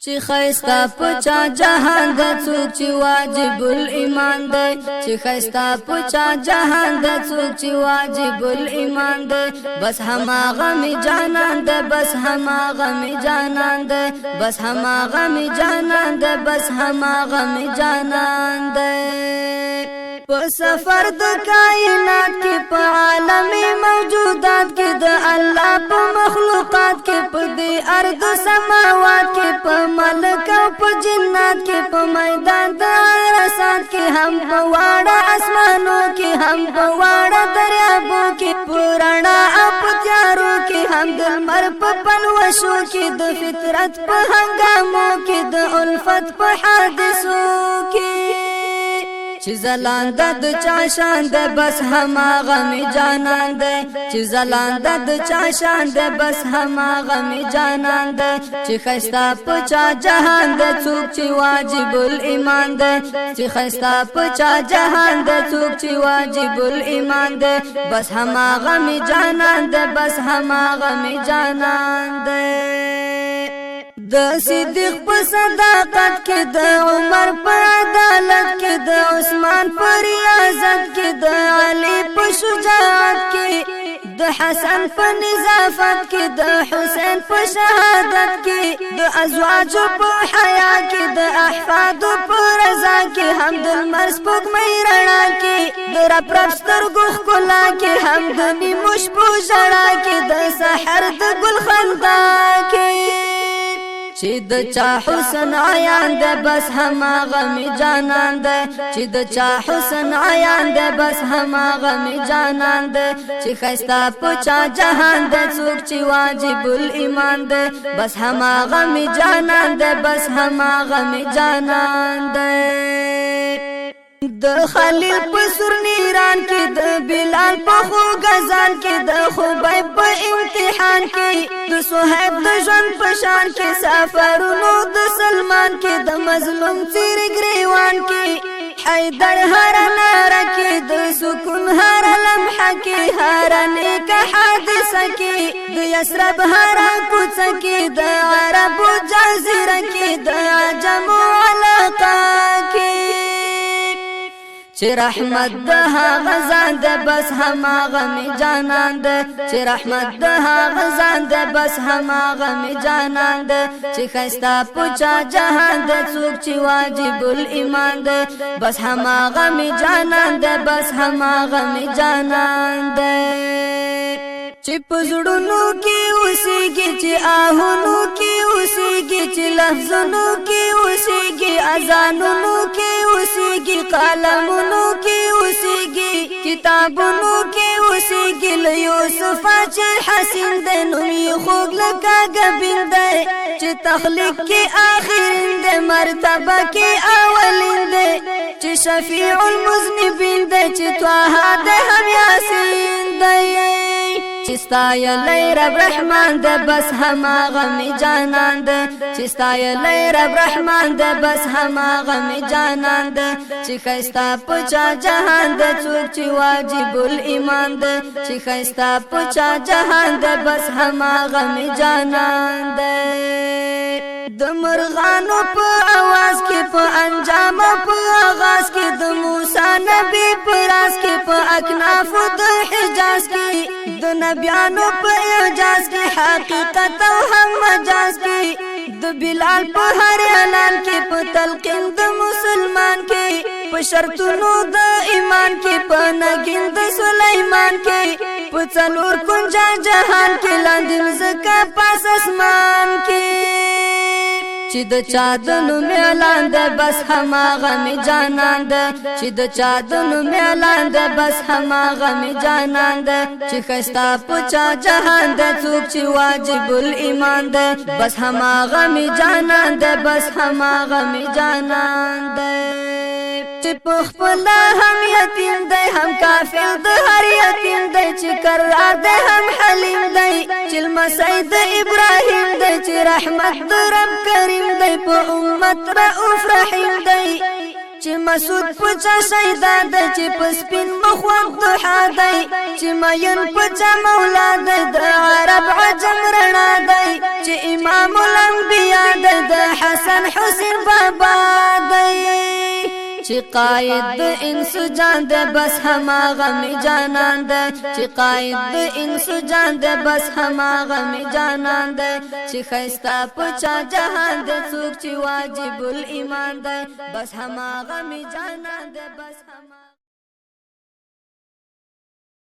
چې خیستا پچا جهان د څوک چې واجب الایمان دی چې خیستا پچا جهان د څوک چې واجب الایمان دی بس هماغه می جانان دی بس هماغه می جانان دی بس هماغه می جانان دی بس هماغه می جانان دی په سفر د کائنات کې په عالم موجودات کې د الله په مخلوقات کې په دې ارض سماوات کې په ملک او په جنات کې په میدان د عرصات کې هم په واړه اسمانو کې هم په واړه دریابو کې پرانا او په تیارو کې هم د لمر په پلوشو کې د فطرت په هنګامو کې د الفت په حادثو کې چې زلاند د چا شان ده بس هماغه می جانان ده چې زلاند د چا شان ده بس هماغه می جانان ده چې خستا پچا جهان ده څوک چې واجب الایمان ده چې خستا پچا جهان ده څوک چې واجب الایمان ده بس هماغه می جانان ده بس هماغه می جانان ده د صدیق په صداقت کې د عمر په عدالت کې د عثمان په ریاضت کې د علي په شجاعت کې د حسن په نظافت کې د حسین په شهادت کې د ازواج په حیا کې د احفاد په رضا کې هم د لمر سپوږمۍ رڼا کې د رب سترګو ښکلا کې هم د نیمو شپو ژړا کې د سحر د ګل خندا کې چې د چا حسن عیان ده بس هماغه می جانان ده چې د چا حسن عیان ده بس هماغه می جانان ده چې خستا پچا جهان ده څوک چې واجب الایمان ده بس هماغه می جانان ده بس هماغه می جانان ده د خلیل په سر نیران کې د بلال په خو غزان کې د خبیب په امتحان کې د صہیب د ژوند په شان کې سفرونو د سلمان کې د مظلوم چیر گریوان کې حیدر هر ناره کې د سکون هر لمحه کې هر نیک حادثه کې د یسرب هر کوڅه کې د عربو جزیره کې د عجم علاقه کې چې رحمت ده غزان ده بس هماغه می جانان ده چې رحمت ده غزان ده بس هماغه می جانان ده چې خستا پچا جهان ده څوک چې واجب الایمان ده بس هماغه می جانان ده بس هماغه می جانان ده چې پزړونو کې اوسېږي چې آهونو کې اوسېږي چې لفظونو کې اوسېږي اذانونو کې اوسېږي قلمونو کې اوسېږي کتابونو کې اوسېږي له یوسف چې حسین دی نوم یې خوږ لکه ګبین دی چې تخلیق کې آخرین دی مرتبه کې اولین دی چې شفیع المذنبین دی چې طه دی هم یاسین دی چې ستایلی رب رحمان ده بس هماغه می جانان ده چې ستایلی رب رحمان ده بس هماغه می جانان ده چې خستا پچا جهان ده څوک چې واجب الایمان ده چې خستا پچا جهان ده بس هماغه می جانان ده د مرغانو په आवाज کې په انجام په آغاز کې د موسی نبی په راز کې په اکناف د حجاز کې د نبیانو په اعجاز کې حقیقت او هم مجاز کې د بلال په هر اعلان کې په تلقین د مسلمان کې په شرطونو د ایمان کې په نګین د سلیمان کې په څلور کنجا جهان کې لاندې مزکه پاس اسمان کې چې د چا د نوم اعلان ده بس هماغه می جانان ده چې د چا د نوم اعلان ده بس هماغه می جانان ده چې خستا پچا جهان ده څوک چې واجب الایمان ده بس هماغه می جانان ده بس هماغه می جانان ده چې په خپل هم یتیم دی هم کافر د هر یتیم دی چې کرار دی هم حلیم دی چې لمسی د ابراهیم دی چې رحمت د رب کریم دی په امت رؤوف رحیم دی چې مسعود پچا شیدا دی چې پسپین مخوان ضحا دی چې مین پچا مولا دی د عرب عجم رڼا دی چې امام الانبیاء دی د حسن حسین بابا دی چې قائد د انس جان دی بس هماغه می جانان دی چې قائد د انس جان دی بس هماغه می جانان دی چې خستا پچا جهان دی څوک چې واجب الایمان دی بس هماغه می جانان دی بس هماغه